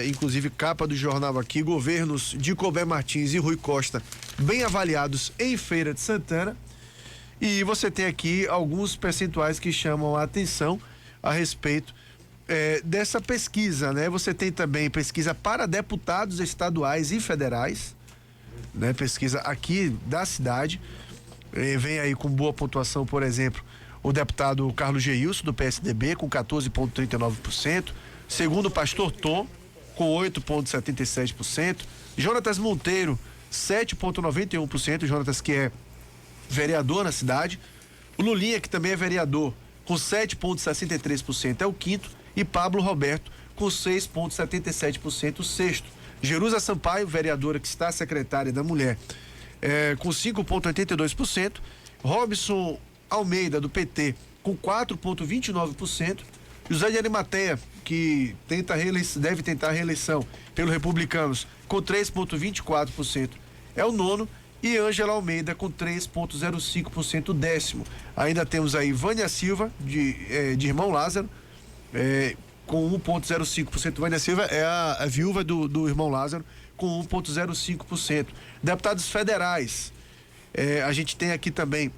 inclusive capa do jornal aqui, governos de Colbert Martins e Rui Costa bem avaliados em Feira de Santana. E você tem aqui alguns percentuais que chamam a atenção a respeito dessa pesquisa, né? Você tem também pesquisa para deputados estaduais e federais, né? Pesquisa aqui da cidade, vem aí com boa pontuação, por exemplo, o deputado Carlos Geilson do PSDB com 14,39%, segundo o pastor Tom com 8,77%, Jonatas Monteiro 7,91%, Jonatas que é vereador na cidade, o Lulinha que também é vereador com 7,63% é o quinto, e Pablo Roberto com 6,77% o sexto. Jerusa Sampaio, vereadora que está secretária da Mulher, com 5,82%, Robson Almeida do PT com 4,29%, José de Arimateia, que deve tentar a reeleição pelo Republicanos, com 3,24% é o nono, e Ângela Almeida com 3,05% o décimo. Ainda temos aí Vânia Silva de Irmão Lázaro, com 1,05%. Vânia Silva é a viúva do Irmão Lázaro, com 1,05%. Deputados federais, a gente tem aqui também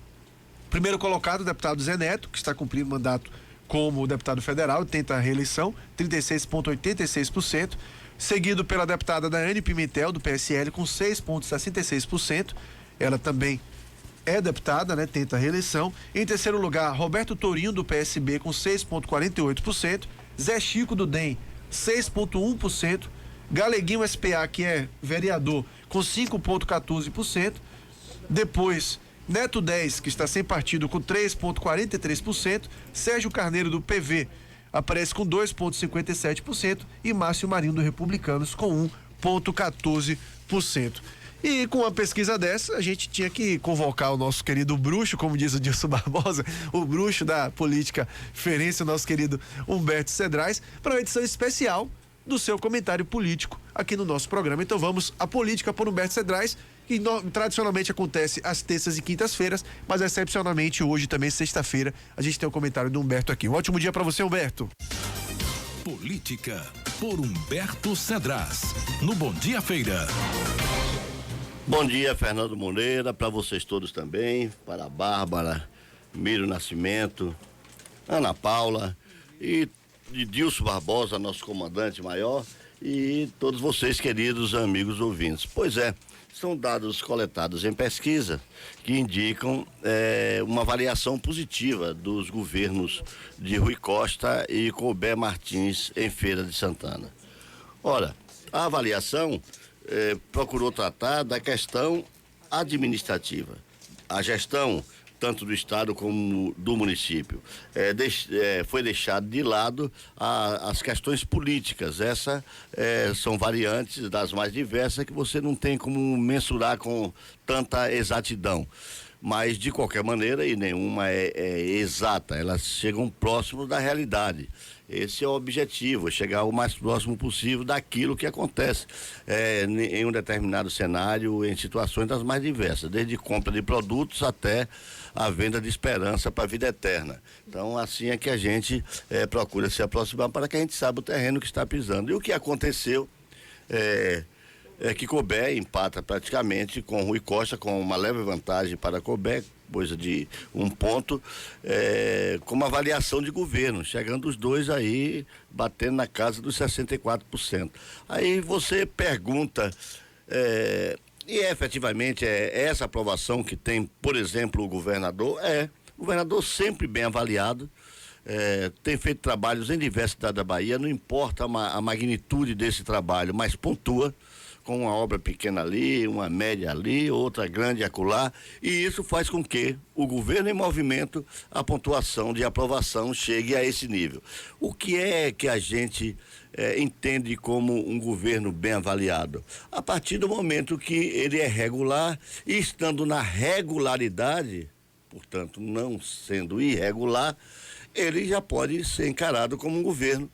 primeiro colocado o deputado Zé Neto, que está cumprindo mandato como deputado federal, tenta a reeleição, 36,86%, seguido pela deputada Daiane Pimentel do PSL com 6,66%. Ela também é deputada, né? Tenta a reeleição. Em terceiro lugar, Roberto Tourinho do PSB com 6,48%, Zé Chico do DEM 6,1%, Galeguinho SPA, que é vereador, com 5,14%. Depois, Neto 10, que está sem partido, com 3,43%, Sérgio Carneiro do PV aparece com 2,57% e Márcio Marinho do Republicanos com 1,14%. E com uma pesquisa dessa, a gente tinha que convocar o nosso querido bruxo, como diz o Dilson Barbosa, o bruxo da política feirense, o nosso querido Humberto Cedrais, para uma edição especial do seu comentário político aqui no nosso programa. Então vamos à política por Humberto Cedrais, que tradicionalmente acontece às terças e quintas-feiras, mas excepcionalmente hoje também, sexta-feira, a gente tem o comentário do Humberto aqui. Um ótimo dia para você, Humberto. Política por Humberto Cedrais, no Bom Dia Feira. Bom dia, Fernando Moreira, para vocês todos também, para a Bárbara, Miro Nascimento, Ana Paula e Dilson Barbosa, nosso comandante maior, e todos vocês, queridos amigos ouvintes. Pois é, são dados coletados em pesquisa que indicam uma avaliação positiva dos governos de Rui Costa e Colbert Martins em Feira de Santana. Ora, a avaliação procurou tratar da questão administrativa. A gestão, tanto do estado como do município, foi deixado de lado as questões políticas. Essas são variantes das mais diversas que você não tem como mensurar com tanta exatidão. Mas, de qualquer maneira, e nenhuma é exata, elas chegam próximo da realidade. Esse é o objetivo, chegar o mais próximo possível daquilo que acontece em um determinado cenário, em situações das mais diversas, desde compra de produtos até a venda de esperança para a vida eterna. Então, assim é que a gente procura se aproximar para que a gente saiba o terreno que está pisando. E o que aconteceu que Colbert empata praticamente com Rui Costa, com uma leve vantagem para Colbert, coisa de 1 ponto, com uma avaliação de governo, chegando os dois aí, batendo na casa dos 64%. Aí você pergunta, e efetivamente essa aprovação que tem, por exemplo, o governador sempre bem avaliado, tem feito trabalhos em diversas cidades da Bahia, não importa a magnitude desse trabalho, mas pontua, com uma obra pequena ali, uma média ali, outra grande acolá, e isso faz com que o governo em movimento, a pontuação de aprovação chegue a esse nível. O que é que a gente entende como um governo bem avaliado? A partir do momento que ele é regular, e estando na regularidade, portanto não sendo irregular, ele já pode ser encarado como um governo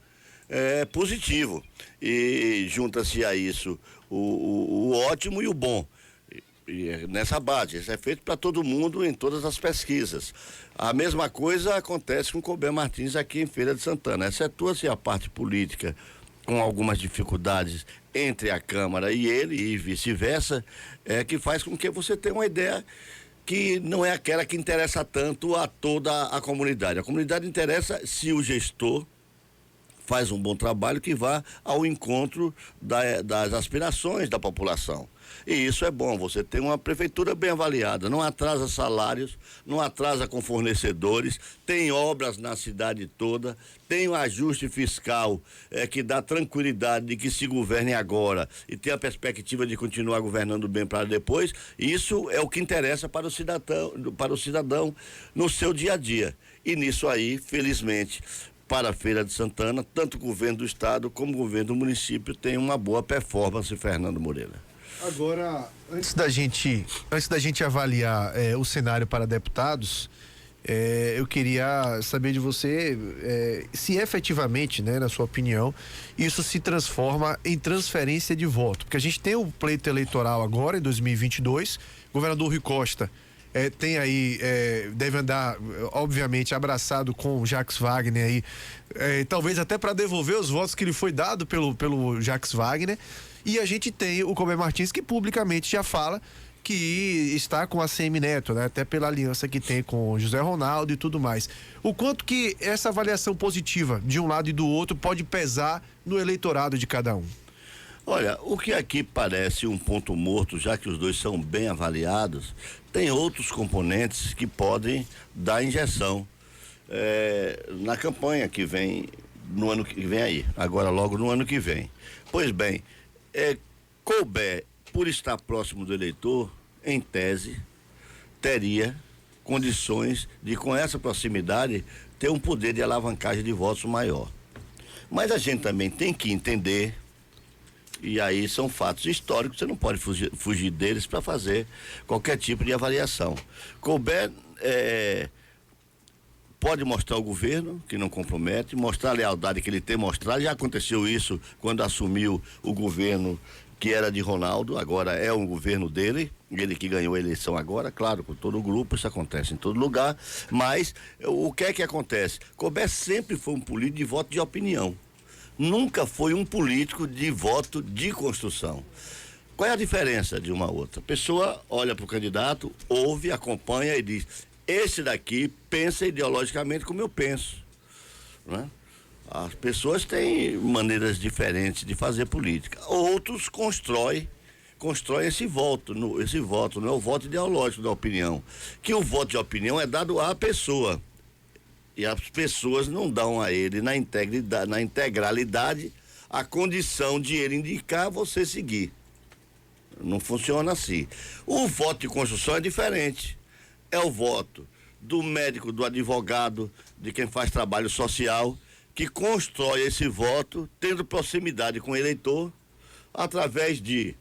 positivo, e junta-se a isso o ótimo e o bom, e nessa base, isso é feito para todo mundo em todas as pesquisas. A mesma coisa acontece com Colbert Martins aqui em Feira de Santana, excetua-se a parte política com algumas dificuldades entre a Câmara e ele e vice-versa, que faz com que você tenha uma ideia que não é aquela que interessa tanto a toda a comunidade. A comunidade interessa se o gestor faz um bom trabalho que vá ao encontro das aspirações da população. E isso é bom, você tem uma prefeitura bem avaliada, não atrasa salários, não atrasa com fornecedores, tem obras na cidade toda, tem um ajuste fiscal que dá tranquilidade de que se governe agora e tem a perspectiva de continuar governando bem para depois. Isso é o que interessa para o cidadão no seu dia a dia. E nisso aí, felizmente, para a Feira de Santana, tanto o governo do estado como o governo do município tem uma boa performance, Fernando Moreira. Agora, antes da gente avaliar o cenário para deputados, eu queria saber de você se efetivamente, né, na sua opinião, isso se transforma em transferência de voto, porque a gente tem o pleito eleitoral agora em 2022, o governador Rui Costa tem aí, deve andar, obviamente, abraçado com o Jacques Wagner aí, talvez até para devolver os votos que lhe foi dado pelo Jacques Wagner. E a gente tem o Colbert Martins, que publicamente já fala que está com a ACM Neto, né? Até pela aliança que tem com o José Ronaldo e tudo mais. O quanto que essa avaliação positiva de um lado e do outro pode pesar no eleitorado de cada um? Olha, o que aqui parece um ponto morto, já que os dois são bem avaliados, tem outros componentes que podem dar injeção na campanha que vem, no ano que vem aí, agora logo no ano que vem. Pois bem, Colbert, por estar próximo do eleitor, em tese, teria condições de, com essa proximidade, ter um poder de alavancagem de votos maior. Mas a gente também tem que entender, e aí são fatos históricos, você não pode fugir deles para fazer qualquer tipo de avaliação. Colbert pode mostrar o governo, que não compromete, mostrar a lealdade que ele tem mostrado. Já aconteceu isso quando assumiu o governo que era de Ronaldo, agora é um governo dele, ele que ganhou a eleição agora, claro, com todo o grupo, isso acontece em todo lugar, mas o que é que acontece? Colbert sempre foi um político de voto de opinião, nunca foi um político de voto de construção. Qual é a diferença de uma a outra? A pessoa olha para o candidato, ouve, acompanha e diz: esse daqui pensa ideologicamente como eu penso, né? As pessoas têm maneiras diferentes de fazer política. Outros constroem esse voto. Esse voto não é o voto ideológico da opinião, que o voto de opinião é dado à pessoa e as pessoas não dão a ele na integralidade a condição de ele indicar, você seguir. Não funciona assim. O voto de construção é diferente. É o voto do médico, do advogado, de quem faz trabalho social, que constrói esse voto tendo proximidade com o eleitor através de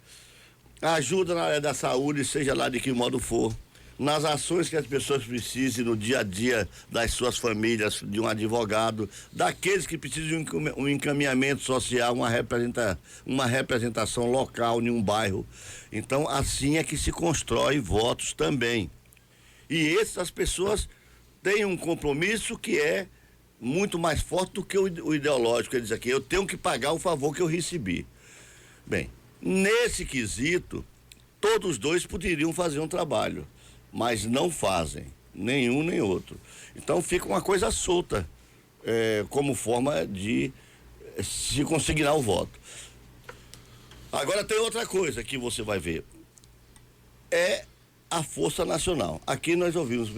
ajuda na área da saúde, seja lá de que modo for, nas ações que as pessoas precisem no dia a dia das suas famílias, de um advogado, daqueles que precisam de um encaminhamento social, uma representação local em um bairro. Então, assim é que se constrói votos também. E essas pessoas têm um compromisso que é muito mais forte do que o ideológico. Ele diz aqui: eu tenho que pagar o favor que eu recebi. Bem, nesse quesito, todos os dois poderiam fazer um trabalho, mas não fazem, nenhum nem outro. Então fica uma coisa solta, como forma de se consignar o voto. Agora tem outra coisa que você vai ver, a Força Nacional. Aqui nós ouvimos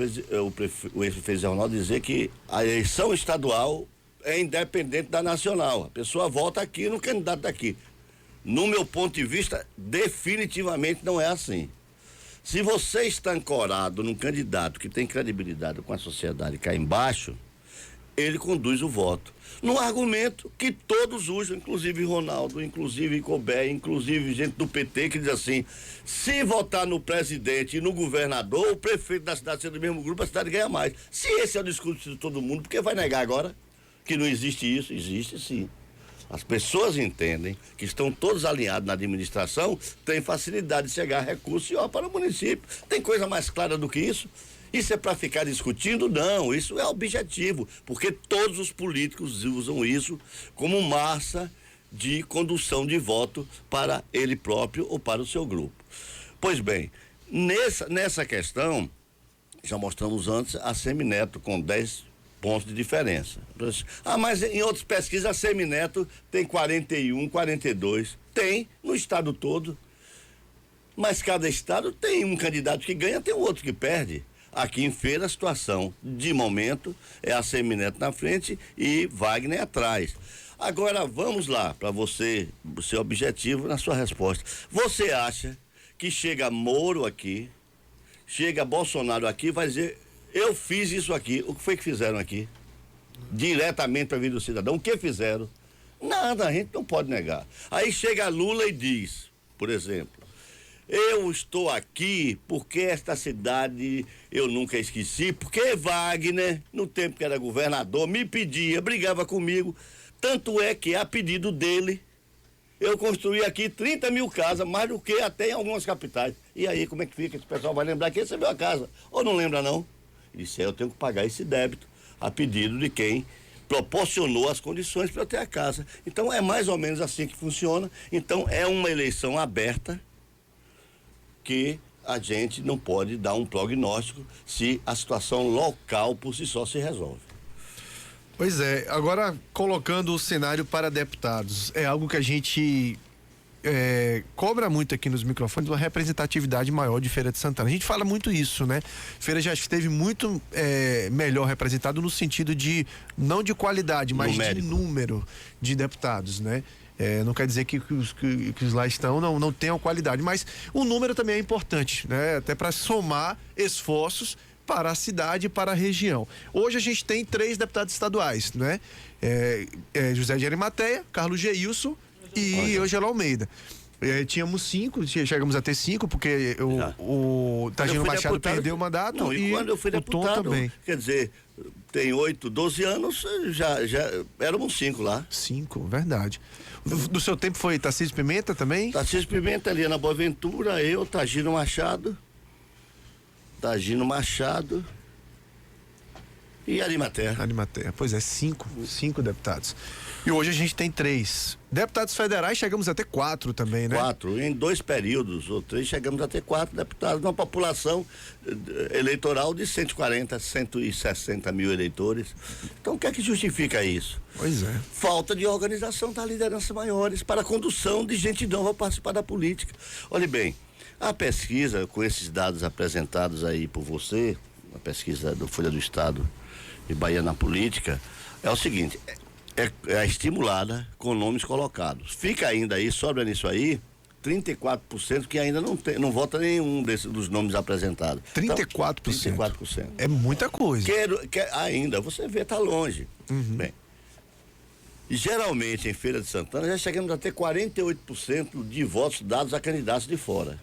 o ex-prefeito Ronaldo dizer que a eleição estadual é independente da nacional. A pessoa vota aqui no candidato daqui. No meu ponto de vista, definitivamente não é assim. Se você está ancorado num candidato que tem credibilidade com a sociedade cá embaixo, ele conduz o voto. Num argumento que todos usam, inclusive Ronaldo, inclusive Colbert, inclusive gente do PT, que diz assim: se votar no presidente e no governador, o prefeito da cidade sendo do mesmo grupo, a cidade ganha mais. Se esse é o discurso de todo mundo, por que vai negar agora que não existe isso? Existe sim. As pessoas entendem que estão todos alinhados na administração, têm facilidade de chegar a recursos e para o município. Tem coisa mais clara do que isso? Isso é para ficar discutindo? Não, isso é objetivo, porque todos os políticos usam isso como massa de condução de voto para ele próprio ou para o seu grupo. Pois bem, nessa questão, já mostramos antes a Semineto com 10 pontos de diferença. Mas em outras pesquisas a Semineto tem 41, 42. Tem no estado todo. Mas cada estado tem um candidato que ganha, tem outro que perde. Aqui em Feira a situação de momento é a Semineto na frente e Wagner atrás. Agora vamos lá para você ser objetivo na sua resposta. Você acha que chega Moro aqui, chega Bolsonaro aqui e vai dizer: eu fiz isso aqui? O que foi que fizeram aqui? Diretamente para a vida do cidadão, o que fizeram? Nada, a gente não pode negar. Aí chega Lula e diz, por exemplo: eu estou aqui porque esta cidade eu nunca esqueci, porque Wagner, no tempo que era governador, me pedia, brigava comigo, tanto é que a pedido dele, eu construí aqui 30 mil casas, mais do que até em algumas capitais. E aí, como é que fica? Esse pessoal vai lembrar que recebeu a casa, ou não lembra não? Ele disse: eu tenho que pagar esse débito a pedido de quem proporcionou as condições para eu ter a casa. Então é mais ou menos assim que funciona. Então é uma eleição aberta que a gente não pode dar um prognóstico se a situação local por si só se resolve. Pois é, agora colocando o cenário para deputados, é algo que a gente cobra muito aqui nos microfones, uma representatividade maior de Feira de Santana. A gente fala muito isso, né? Feira já esteve muito melhor representado no sentido de, não de qualidade, mas numérico, de número de deputados, né? Não quer dizer que os lá estão não tenham qualidade, mas o número também é importante, né? Até para somar esforços para a cidade e para a região. Hoje a gente tem 3 deputados estaduais, né? José de Arimateia, Carlos Geilson e Ângelo Almeida. Tínhamos 5, chegamos a ter 5, porque o Tagino Machado perdeu o mandato. Não, e quando eu fui deputado, também. Quer dizer, tem 12 anos, já éramos 5 lá. 5, verdade. Do seu tempo foi Tarcísio Pimenta também? Tarcísio Pimenta, Eliana Boaventura, eu, Tagino Machado e Arimateia. Pois é, 5 deputados. E hoje a gente tem 3. Deputados federais chegamos a ter 4 também, né? 4, em 2 períodos ou 3 chegamos a ter 4 deputados, numa população eleitoral de 160 mil eleitores. Então o que é que justifica isso? Pois é. Falta de organização das lideranças maiores para a condução de gente nova participar da política. Olhe bem, a pesquisa com esses dados apresentados aí por você, a pesquisa do Folha do Estado e Bahia na Política, é o seguinte: é estimulada com nomes colocados. Fica ainda aí, sobra nisso aí, 34% que ainda não vota nenhum dos nomes apresentados. 34%? Então, 34%. É muita coisa. Ainda, você vê, tá longe. Uhum. Bem, geralmente em Feira de Santana já chegamos a ter 48% de votos dados a candidatos de fora.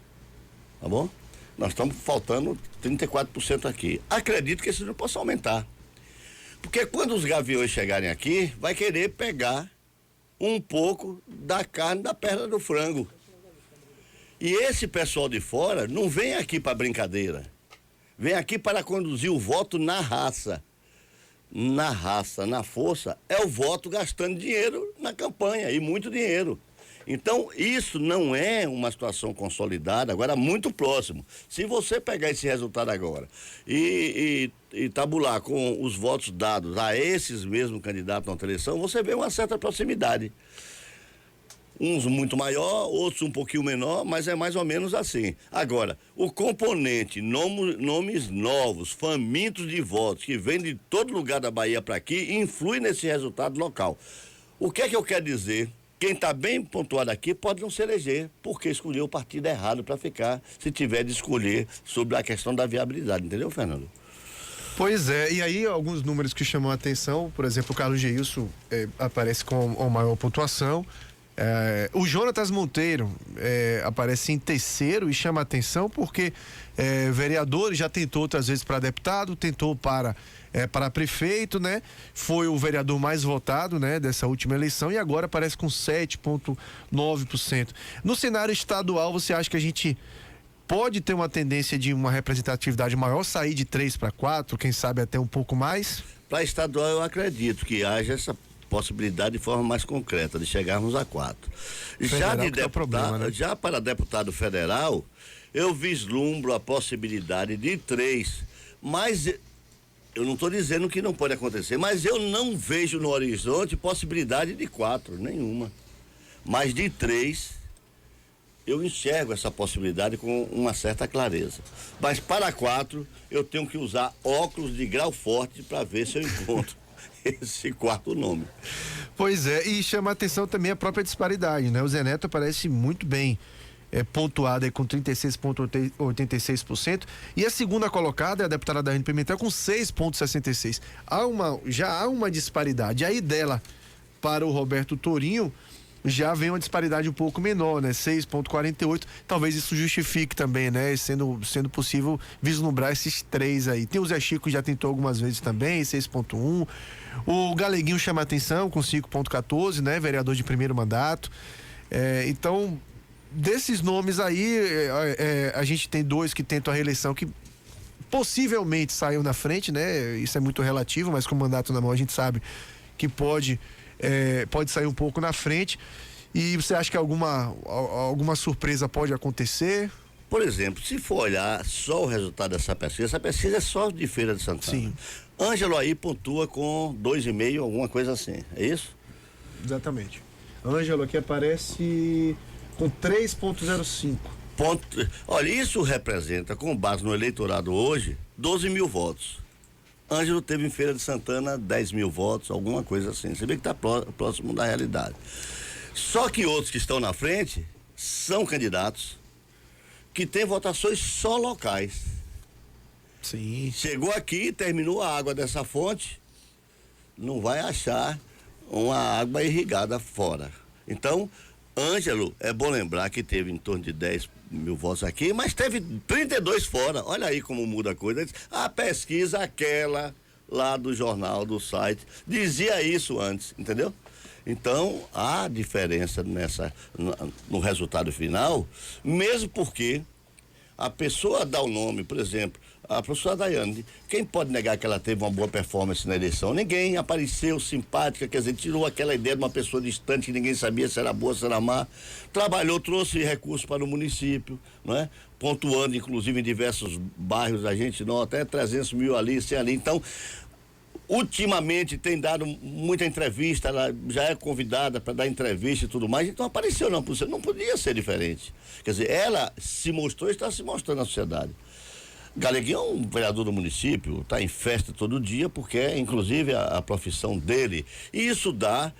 Tá bom? Nós estamos faltando 34% aqui. Acredito que esse não possa aumentar. Porque quando os gaviões chegarem aqui, vai querer pegar um pouco da carne da perna do frango. E esse pessoal de fora não vem aqui para brincadeira. Vem aqui para conduzir o voto na raça. Na raça, na força, é o voto gastando dinheiro na campanha, e muito dinheiro. Então, isso não é uma situação consolidada, agora muito próximo. Se você pegar esse resultado agora e tabular com os votos dados a esses mesmos candidatos na outra eleição, você vê uma certa proximidade. Uns muito maior, outros um pouquinho menor, mas é mais ou menos assim. Agora, o componente, nomes novos, famintos de votos, que vêm de todo lugar da Bahia para aqui, influi nesse resultado local. O que é que eu quero dizer? Quem está bem pontuado aqui pode não se eleger, porque escolheu o partido errado para ficar, se tiver de escolher sobre a questão da viabilidade, entendeu, Fernando? Pois é, e aí alguns números que chamam a atenção, por exemplo, o Carlos Geilson aparece com a maior pontuação, o Jonatas Monteiro aparece em terceiro e chama a atenção porque vereador, já tentou outras vezes para deputado, tentou para prefeito, né? Foi o vereador mais votado, né, dessa última eleição, e agora aparece com 7,9%. No cenário estadual, você acha que a gente pode ter uma tendência de uma representatividade maior, sair de 3 para 4, quem sabe até um pouco mais? Para estadual, eu acredito que haja essa possibilidade de forma mais concreta de chegarmos a 4. Já para deputado federal, eu vislumbro a possibilidade de 3, mas eu não estou dizendo que não pode acontecer, mas eu não vejo no horizonte possibilidade de 4, nenhuma. Mas de 3, eu enxergo essa possibilidade com uma certa clareza. Mas para 4, eu tenho que usar óculos de grau forte para ver se eu encontro esse 4º nome. Pois é, e chama a atenção também a própria disparidade, né? O Zé Neto parece muito bem pontuado aí com 36,86%, e a segunda colocada é a deputada Daiane Pimentel com 6,66%. Já há uma disparidade. Aí dela para o Roberto Torinho já vem uma disparidade um pouco menor, né? 6,48%. Talvez isso justifique também, né? Sendo possível vislumbrar esses 3 aí. Tem o Zé Chico, já tentou algumas vezes também, 6,1%. O Galeguinho chama a atenção com 5,14%, né? Vereador de primeiro mandato. Então, desses nomes aí, a gente tem 2 que tentam a reeleição, que possivelmente saiu na frente, né? Isso é muito relativo, mas com o mandato na mão a gente sabe que pode sair um pouco na frente. E você acha que alguma surpresa pode acontecer? Por exemplo, se for olhar só o resultado dessa pesquisa, essa pesquisa é só de Feira de Santana. Sim. Ângelo aí pontua com 2,5, alguma coisa assim, é isso? Exatamente. Ângelo aqui aparece com 3,05. Olha, isso representa, com base no eleitorado hoje, 12 mil votos. Ângelo teve em Feira de Santana 10 mil votos, alguma coisa assim. Você vê que está próximo da realidade. Só que outros que estão na frente são candidatos que têm votações só locais. Sim. Chegou aqui, terminou a água dessa fonte, não vai achar uma água irrigada fora. Então, Ângelo, é bom lembrar que teve em torno de 10 mil votos aqui, mas teve 32 fora. Olha aí como muda a coisa. A pesquisa, aquela lá do jornal, do site, dizia isso antes, entendeu? Então, há diferença no resultado final, mesmo porque a pessoa dá o nome, por exemplo, a professora Daiane, quem pode negar que ela teve uma boa performance na eleição? Ninguém. Apareceu simpática, quer dizer, tirou aquela ideia de uma pessoa distante que ninguém sabia se era boa, se era má. Trabalhou, trouxe recursos para o município, não é? Pontuando, inclusive, em diversos bairros, a gente nota, 300 mil ali, 100 ali. Então, ultimamente tem dado muita entrevista, ela já é convidada para dar entrevista e tudo mais, então apareceu, não podia ser diferente. Quer dizer, ela se mostrou e está se mostrando na sociedade. Galeguinho é um vereador do município, está em festa todo dia, porque é inclusive a profissão dele. E isso dá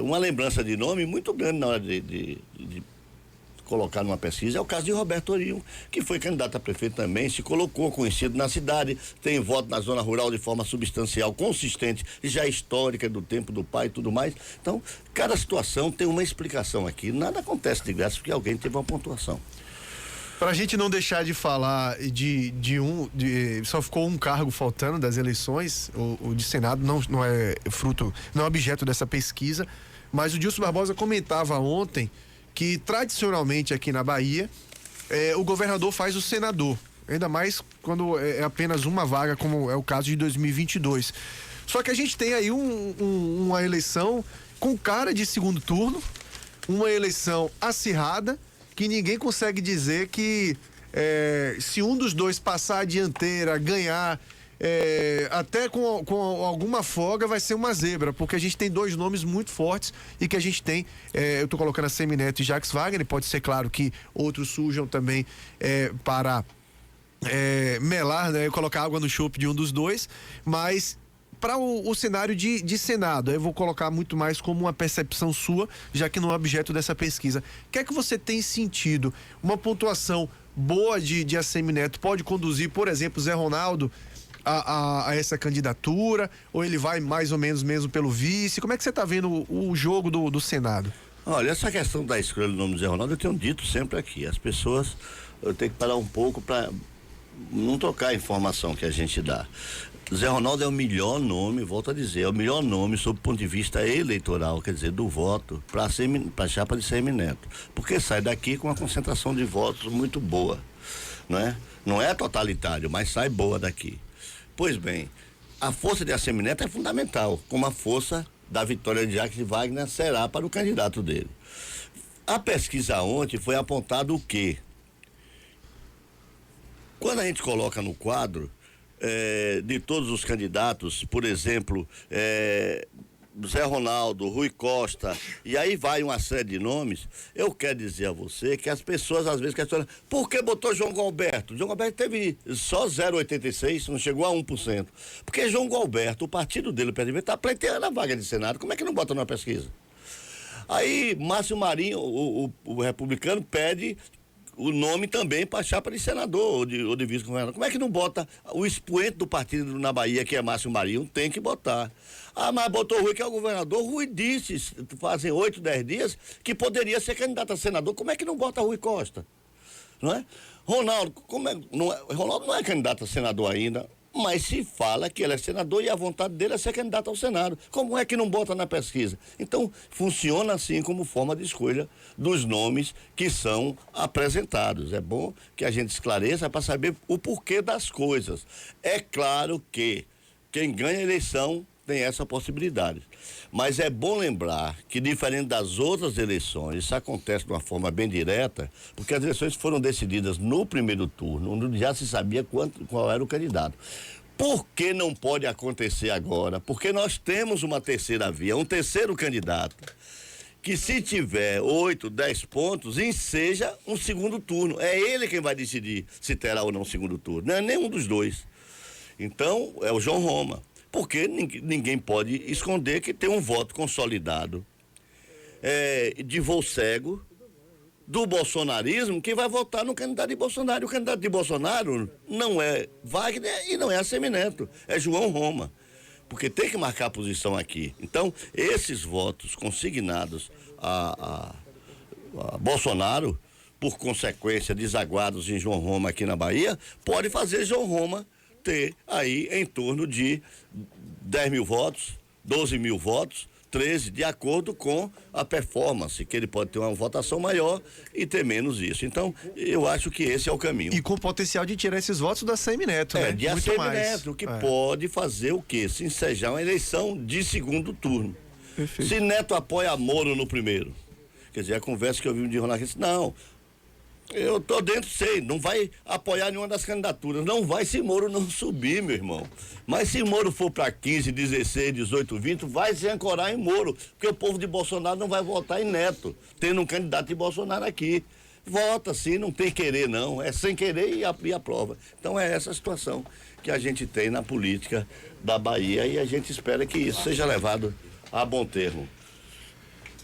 uma lembrança de nome muito grande na hora de colocar numa pesquisa. É o caso de Roberto Torinho, que foi candidato a prefeito também, se colocou conhecido na cidade, tem voto na zona rural de forma substancial, consistente, já histórica do tempo do pai e tudo mais. Então, cada situação tem uma explicação aqui. Nada acontece de graça porque alguém teve uma pontuação. Pra gente não deixar de falar só ficou um cargo faltando das eleições, o de Senado não é fruto, não é objeto dessa pesquisa, mas o Dilson Barbosa comentava ontem que tradicionalmente aqui na Bahia o governador faz o senador, ainda mais quando é apenas uma vaga, como é o caso de 2022. Só que a gente tem aí uma eleição com cara de segundo turno, uma eleição acirrada, que ninguém consegue dizer que se um dos dois passar a dianteira, ganhar, até com alguma folga, vai ser uma zebra, porque a gente tem 2 nomes muito fortes e que a gente tem, eu tô colocando a Semineto e Jacques Wagner, pode ser claro que outros surjam também para melar, né, colocar água no chope de um dos dois, mas para o cenário de Senado, eu vou colocar muito mais como uma percepção sua, já que não é objeto dessa pesquisa. O que é que você tem sentido? Uma pontuação boa de ACM Neto pode conduzir, por exemplo, Zé Ronaldo a essa candidatura? Ou ele vai mais ou menos mesmo pelo vice? Como é que você está vendo o jogo do Senado? Olha, essa questão da escolha do nome do Zé Ronaldo, eu tenho dito sempre aqui. As pessoas, eu tenho que parar um pouco para não trocar a informação que a gente dá. Zé Ronaldo é o melhor nome, volto a dizer, é o melhor nome sob o ponto de vista eleitoral, quer dizer, do voto para a chapa de ACM Neto, porque sai daqui com uma concentração de votos muito boa, né? Não é totalitário, mas sai boa daqui. Pois bem, a força de ACM Neto é fundamental, como a força da vitória de Jacques Wagner será para o candidato dele. A pesquisa ontem foi apontado o quê? Quando a gente coloca no quadro de todos os candidatos, por exemplo, Zé Ronaldo, Rui Costa, e aí vai uma série de nomes, eu quero dizer a você que as pessoas às vezes questionam, por que botou João Galberto? João Galberto teve só 0,86, não chegou a 1%. Porque João Galberto, o partido dele, o PSDB, está pleiteando a vaga de Senado, como é que não bota numa pesquisa? Aí Márcio Marinho, o republicano, pede o nome também para chapa de senador ou de vice-governador. Como é que não bota o expoente do partido na Bahia, que é Márcio Marinho? Tem que botar. Ah, mas botou o Rui, que é o governador. Rui disse, fazem 8, 10 dias, que poderia ser candidato a senador. Como é que não bota Rui Costa? Não é? Ronaldo, Ronaldo não é candidato a senador ainda, mas se fala que ele é senador e a vontade dele é ser candidato ao Senado. Como é que não bota na pesquisa? Então, funciona assim como forma de escolha dos nomes que são apresentados. É bom que a gente esclareça para saber o porquê das coisas. É claro que quem ganha a eleição tem essa possibilidade. Mas é bom lembrar que, diferente das outras eleições, isso acontece de uma forma bem direta, porque as eleições foram decididas no primeiro turno, onde já se sabia qual era o candidato. Por que não pode acontecer agora? Porque nós temos uma terceira via, um terceiro candidato, que se tiver 8, 10 pontos, enseja um segundo turno. É ele quem vai decidir se terá ou não segundo turno, não é nenhum dos dois. Então, é o João Roma. Porque ninguém pode esconder que tem um voto consolidado de voo cego do bolsonarismo que vai votar no candidato de Bolsonaro. O candidato de Bolsonaro não é Wagner e não é Assemineto, é João Roma. Porque tem que marcar a posição aqui. Então, esses votos consignados a Bolsonaro, por consequência, desaguados em João Roma aqui na Bahia, pode fazer João Roma ter aí em torno de 10 mil votos, 12 mil votos, 13, de acordo com a performance, que ele pode ter uma votação maior e ter menos isso. Então, eu acho que esse é o caminho. E com potencial de tirar esses votos da Semineto, né? De Assemineto, que pode fazer o quê? Se ensejar uma eleição de segundo turno. Perfeito. Se Neto apoia Moro no primeiro, quer dizer, a conversa que eu vi de jornalista, não, eu tô dentro, sei, não vai apoiar nenhuma das candidaturas, não vai se Moro não subir, meu irmão. Mas se Moro for para 15, 16, 18, 20, vai se ancorar em Moro, porque o povo de Bolsonaro não vai votar em Neto, tendo um candidato de Bolsonaro aqui. Vota sim, não tem querer não, é sem querer e aprova. Então é essa a situação que a gente tem na política da Bahia e a gente espera que isso seja levado a bom termo.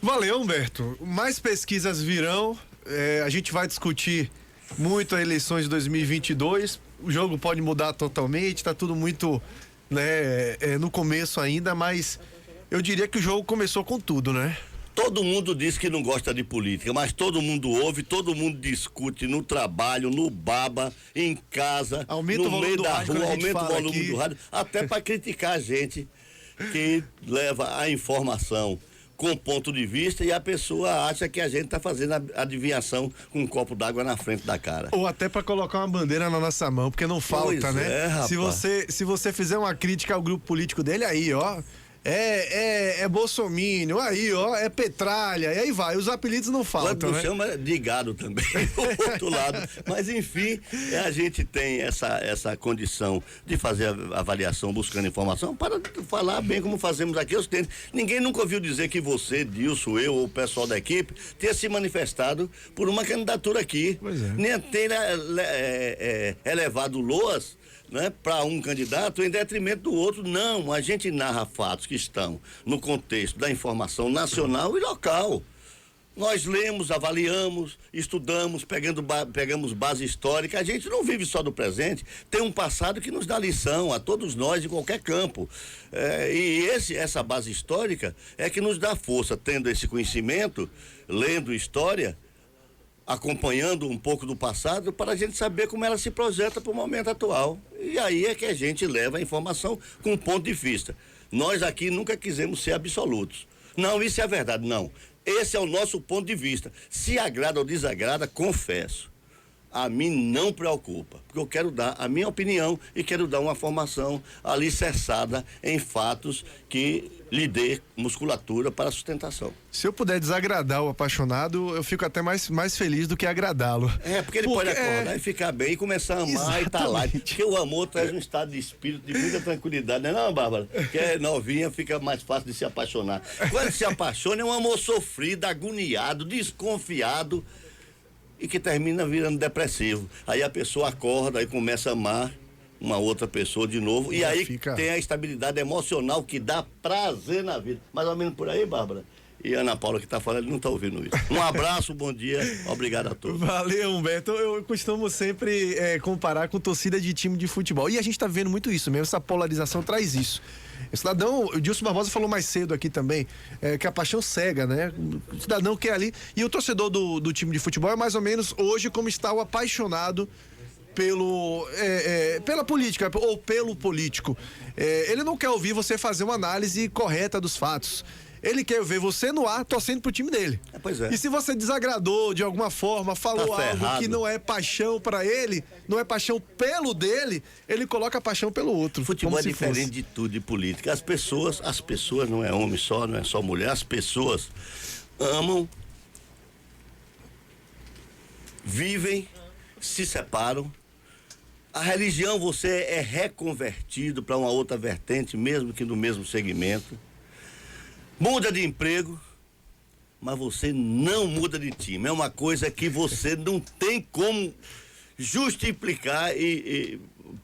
Valeu, Humberto. Mais pesquisas virão. A gente vai discutir muito as eleições de 2022. O jogo pode mudar totalmente, está tudo muito, né, no começo ainda, mas eu diria que o jogo começou com tudo, né? Todo mundo diz que não gosta de política, mas todo mundo ouve, todo mundo discute no trabalho, no baba, em casa, aumenta no meio da rua, aumenta o volume aqui do rádio, até para criticar a gente que leva a informação com ponto de vista e a pessoa acha que a gente está fazendo a adivinhação com um copo d'água na frente da cara. Ou até para colocar uma bandeira na nossa mão, porque não falta, né? Rapaz. Se você fizer uma crítica ao grupo político dele, aí, ó, é bolsominion, aí, ó, é petralha, e aí vai, os apelidos não faltam, né? Chama de gado também, do outro lado. Mas, enfim, a gente tem essa condição de fazer a avaliação buscando informação para falar bem como fazemos aqui. Ninguém nunca ouviu dizer que você, Dilson, eu ou o pessoal da equipe tenha se manifestado por uma candidatura aqui. Pois é. Nem tenha elevado loas, né, para um candidato em detrimento do outro. Não, a gente narra fatos que estão no contexto da informação nacional e local. Nós lemos, avaliamos, estudamos, pegamos base histórica. A gente não vive só do presente, tem um passado que nos dá lição a todos nós de qualquer campo. E essa base histórica é que nos dá força, tendo esse conhecimento, lendo história, acompanhando um pouco do passado, para a gente saber como ela se projeta para o momento atual. E aí é que a gente leva a informação com um ponto de vista. Nós aqui nunca quisemos ser absolutos. Não, isso é verdade, não. Esse é o nosso ponto de vista. Se agrada ou desagrada, confesso. a mim não preocupa, porque eu quero dar a minha opinião e quero dar uma formação alicerçada em fatos que lhe dê musculatura para a sustentação. Se eu puder desagradar o apaixonado, eu fico até mais feliz do que agradá-lo. Porque ele pode acordar e ficar bem e começar a amar e estar lá. Porque o amor traz um estado de espírito de muita tranquilidade, não, Bárbara? Que é novinha, fica mais fácil de se apaixonar. Quando se apaixona é um amor sofrido, agoniado, desconfiado e que termina virando depressivo. Aí a pessoa acorda e começa a amar uma outra pessoa de novo e aí tem a estabilidade emocional que dá prazer na vida. Mais ou menos por aí, Bárbara? E a Ana Paula que está falando, não está ouvindo isso. Um abraço, bom dia, obrigado a todos. Valeu, Humberto. Eu costumo sempre comparar com torcida de time de futebol. E a gente está vendo muito isso mesmo, essa polarização traz isso. O cidadão, o Dilson Barbosa falou mais cedo aqui também, que a paixão cega, né? O cidadão quer ali. E o torcedor do time de futebol é mais ou menos hoje como está o apaixonado pela política ou pelo político. Ele não quer ouvir você fazer uma análise correta dos fatos. Ele quer ver você no ar torcendo pro time dele. Pois é. E se você desagradou de alguma forma, falou algo que não é paixão para ele, não é paixão pelo dele, ele coloca a paixão pelo outro. Futebol é diferente de tudo, de política. As pessoas, não é homem só, não é só mulher, as pessoas amam, vivem, se separam. A religião, você é reconvertido para uma outra vertente, mesmo que no mesmo segmento. Muda de emprego, mas você não muda de time. É uma coisa que você não tem como justificar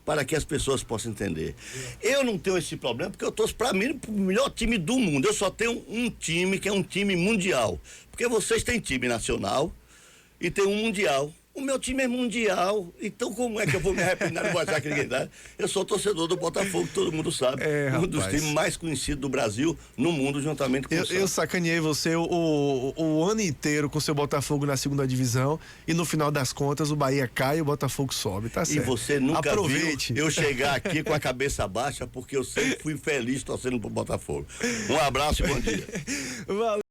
para que as pessoas possam entender. Eu não tenho esse problema porque eu torço para mim o melhor time do mundo. Eu só tenho um time que é um time mundial. Porque vocês têm time nacional e tem um mundial. O meu time é mundial, então como é que eu vou me arrepender? Não vou achar que ninguém dá. Eu sou torcedor do Botafogo, todo mundo sabe. Um dos times mais conhecidos do Brasil, no mundo, juntamente com o Santos. Eu sacaneei você o ano inteiro com o seu Botafogo na segunda divisão e no final das contas o Bahia cai e o Botafogo sobe, tá certo? E você nunca Aproveite. viu eu chegar aqui com a cabeça baixa porque eu sempre fui feliz torcendo pro Botafogo. Um abraço e bom dia. Valeu.